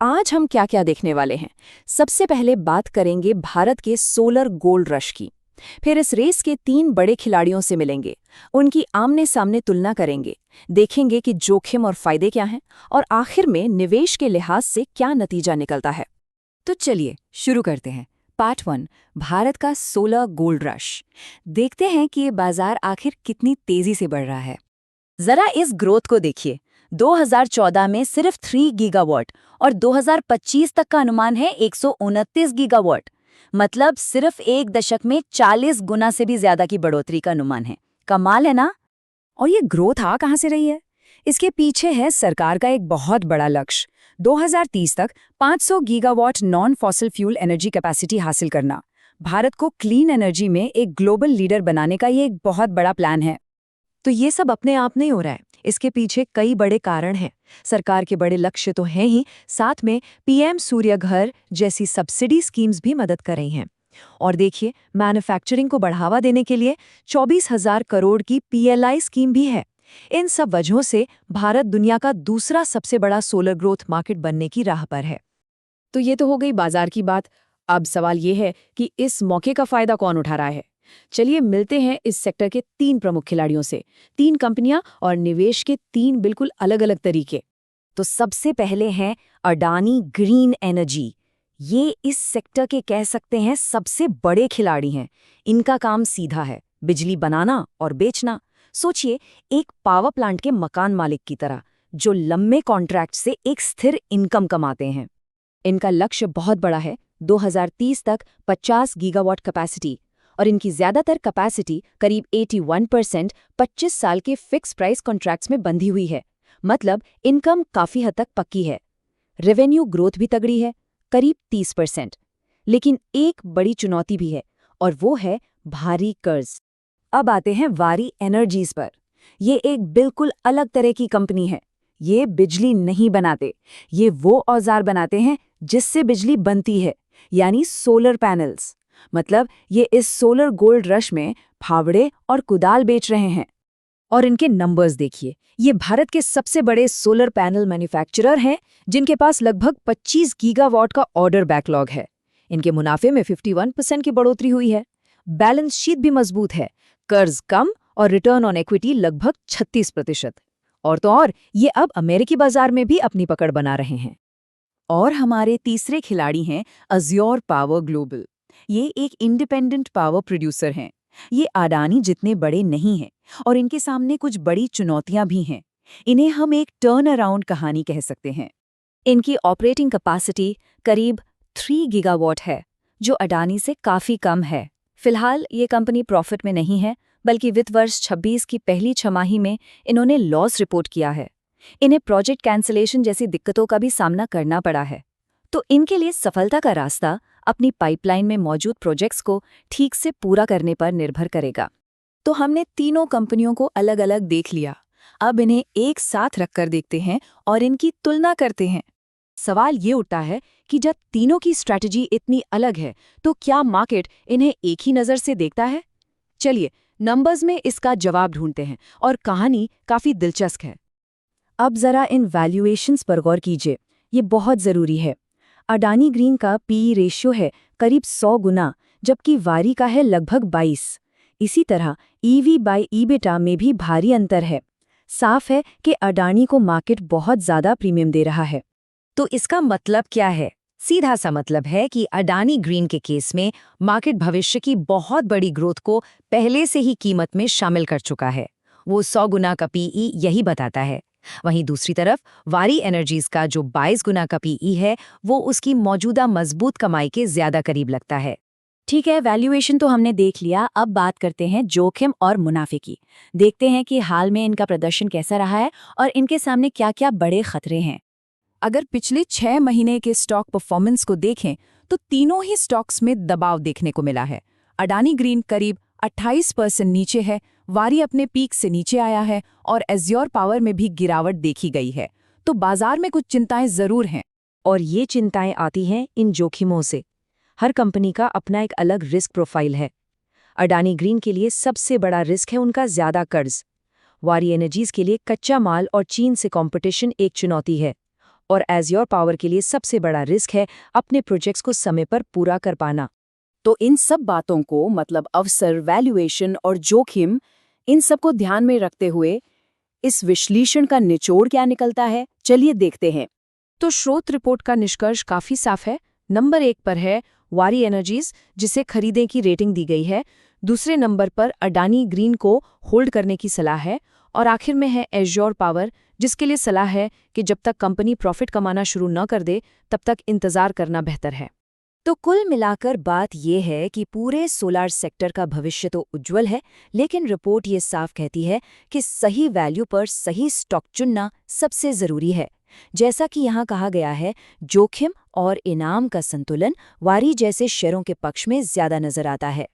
आज हम क्या क्या देखने वाले हैं। सबसे पहले बात करेंगे भारत के सोलर गोल्ड रश की। फिर इस रेस के 3 बड़े खिलाड़ियों से मिलेंगे, उनकी आमने सामने तुलना करेंगे, देखेंगे कि जोखिम और फायदे क्या हैं, और आखिर में निवेश के लिहाज से क्या नतीजा निकलता है। तो चलिए शुरू करते हैं। पार्ट 1, भारत का सोलर गोल्ड रश। देखते हैं कि ये बाजार आखिर कितनी तेजी से बढ़ रहा है। जरा इस ग्रोथ को देखिए। 2014 में सिर्फ 3 गीगावाट और 2025 तक का अनुमान है 129 गीगावाट। मतलब सिर्फ एक दशक में 40 गुना से भी ज्यादा की बढ़ोतरी का अनुमान है। कमाल है ना। और ये ग्रोथ आ कहाँ से रही है? इसके पीछे है सरकार का एक बहुत बड़ा लक्ष्य, 2030 तक 500 gigawatt non fossil fuel energy capacity हासिल करना। भारत को क्लीन एनर्जी में एक ग्लोबल लीडर बनाने का ये एक बहुत बड़ा प्लान है। तो ये सब अपने आप नहीं हो रहा है, इसके पीछे कई बड़े कारण हैं। सरकार के बड़े लक्ष्य तो हैं ही, साथ में पीएम सूर्य घर जैसी सब्सिडी स्कीम्स भी मदद कर रही हैं। और देखिए, मैन्युफैक्चरिंग को बढ़ावा देने के लिए 24,000 करोड़ की पीएलआई स्कीम भी है। इन सब वजहों से भारत दुनिया का दूसरा सबसे बड़ा सोलर ग्रोथ मार्केट बनने की राह पर है। तो ये तो हो गई बाजार की बात। अब सवाल ये है कि इस मौके का फायदा कौन उठा रहा है। चलिए मिलते हैं इस सेक्टर के 3 प्रमुख खिलाड़ियों से, 3 कंपनियां और निवेश के 3 बिल्कुल अलग अलग तरीके। तो सबसे पहले हैं अडानी ग्रीन एनर्जी। ये इस सेक्टर के कह सकते हैं सबसे बड़े खिलाड़ी हैं। इनका काम सीधा है, बिजली बनाना और बेचना। सोचिए, एक पावर प्लांट के मकान मालिक की तरह, जो लंबे कॉन्ट्रैक्ट से एक स्थिर इनकम कमाते हैं। इनका लक्ष्य बहुत बड़ा है, 2030 तक 50 गीगावाट कैपेसिटी, और इनकी ज्यादातर कैपेसिटी करीब 81% 25 साल के फिक्स प्राइस कॉन्ट्रैक्ट्स में बंधी हुई है। मतलब इनकम काफी हद तक पक्की है। रेवेन्यू ग्रोथ भी तगड़ी है, करीब 30%। लेकिन एक बड़ी चुनौती भी है, और वो है भारी कर्ज। अब आते हैं वारी एनर्जीज पर। ये एक बिल्कुल अलग तरह की कंपनी है। ये बिजली नहीं बनाते, ये वो औजार बनाते हैं जिससे बिजली बनती है, यानी सोलर पैनल्स। मतलब ये इस सोलर गोल्ड रश में फावड़े और कुदाल बेच रहे हैं। और इनके नंबर्स देखिए, ये भारत के सबसे बड़े सोलर पैनल मैन्युफैक्चरर हैं, जिनके पास लगभग 25 गीगावाट का ऑर्डर बैकलॉग है। इनके मुनाफे में 51% की बढ़ोतरी हुई है। बैलेंस शीट भी मजबूत है, कर्ज कम और रिटर्न ऑन इक्विटी लगभग 36%। और तो और ये अब अमेरिकी बाजार में भी अपनी पकड़ बना रहे हैं। और हमारे तीसरे खिलाड़ी हैं अज्योर पावर ग्लोबल। ये एक इंडिपेंडेंट पावर प्रोड्यूसर हैं। ये अडानी जितने बड़े नहीं हैं, और इनके सामने कुछ बड़ी चुनौतियां भी हैं। इन्हें हम एक टर्न अराउंड कहानी कह सकते हैं। इनकी ऑपरेटिंग कैपेसिटी करीब 3 गीगावाट है, जो अडानी से काफी कम है। फिलहाल ये कंपनी प्रॉफिट में नहीं है, बल्कि वित्त वर्ष 26 की पहली छमाही में इन्होंने लॉस रिपोर्ट किया है। इन्हें प्रोजेक्ट कैंसलेशन जैसी दिक्कतों का भी सामना करना पड़ा है। तो इनके लिए सफलता का रास्ता अपनी पाइपलाइन में मौजूद प्रोजेक्ट्स को ठीक से पूरा करने पर निर्भर करेगा। तो हमने तीनों कंपनियों को अलग अलग देख लिया। अब इन्हें एक साथ रखकर देखते हैं और इनकी तुलना करते हैं। सवाल ये उठता है कि जब तीनों की स्ट्रैटेजी इतनी अलग है, तो क्या मार्केट इन्हें एक ही नज़र से देखता है? चलिए नंबर्स में इसका जवाब ढूंढते हैं, और कहानी काफी दिलचस्प है। अब जरा इन वैल्यूएशंस पर गौर कीजिए, ये बहुत ज़रूरी है। अडानी ग्रीन का पीई रेशियो है करीब 100 गुना, जबकि वारी का है लगभग 22। इसी तरह ईवी बाय ईबिटा में भी भारी अंतर है। साफ है कि अडानी को मार्केट बहुत ज़्यादा प्रीमियम दे रहा है। तो इसका मतलब क्या है? सीधा सा मतलब है कि अडानी ग्रीन के केस में मार्केट भविष्य की बहुत बड़ी ग्रोथ को पहले से ही कीमत में शामिल कर चुका है। वो 100 गुना का पीई यही बताता है। वहीं दूसरी तरफ वारी एनर्जीज का जो 22 गुना का पीई है, वो उसकी मौजूदा मजबूत कमाई के ज्यादा करीब लगता है। ठीक है, वैल्यूएशन तो हमने देख लिया। अब बात करते हैं जोखिम और मुनाफे की। देखते हैं कि हाल में इनका प्रदर्शन कैसा रहा है और इनके सामने क्या क्या बड़े खतरे हैं। अगर पिछले 6 महीने के स्टॉक परफॉर्मेंस को देखें, तो तीनों ही स्टॉक्स में दबाव देखने को मिला है। अडानी ग्रीन करीब 28% नीचे है, वारी अपने पीक से नीचे आया है, और अज्योर पावर में भी गिरावट देखी गई है। तो बाजार में कुछ चिंताएं जरूर हैं। और ये चिंताएं आती हैं इन जोखिमों से। हर कंपनी का अपना एक अलग रिस्क प्रोफाइल है। अडानी ग्रीन के लिए सबसे बड़ा रिस्क है उनका ज्यादा कर्ज। वारी एनर्जीज के लिए कच्चा माल और चीन से कंपटीशन एक चुनौती है। और एज़्योर पावर के लिए सबसे बड़ा रिस्क है अपने प्रोजेक्ट्स को समय पर पूरा कर पाना। तो इन सब बातों को मतलब अवसर, वैल्यूएशन और जोखिम, इन सब को ध्यान में रखते हुए इस विश्लेषण का निचोड़ क्या निकलता है, चलिए देखते हैं। तो स्रोत रिपोर्ट का निष्कर्ष काफी साफ है। नंबर 1 पर है वारी एनर्जीज, जिसे खरीदने की रेटिंग दी गई है। दूसरे नंबर पर अडानी ग्रीन को होल्ड करने की सलाह है। और आखिर में है एज़्योर पावर, जिसके लिए सलाह है कि जब तक कंपनी प्रॉफिट कमाना शुरू न कर दे तब तक इंतजार करना बेहतर है। तो कुल मिलाकर बात यह है कि पूरे सोलार सेक्टर का भविष्य तो उज्जवल है, लेकिन रिपोर्ट ये साफ कहती है कि सही वैल्यू पर सही स्टॉक चुनना सबसे जरूरी है। जैसा कि यहाँ कहा गया है, जोखिम और इनाम का संतुलन वारी जैसे शेयरों के पक्ष में ज्यादा नजर आता है।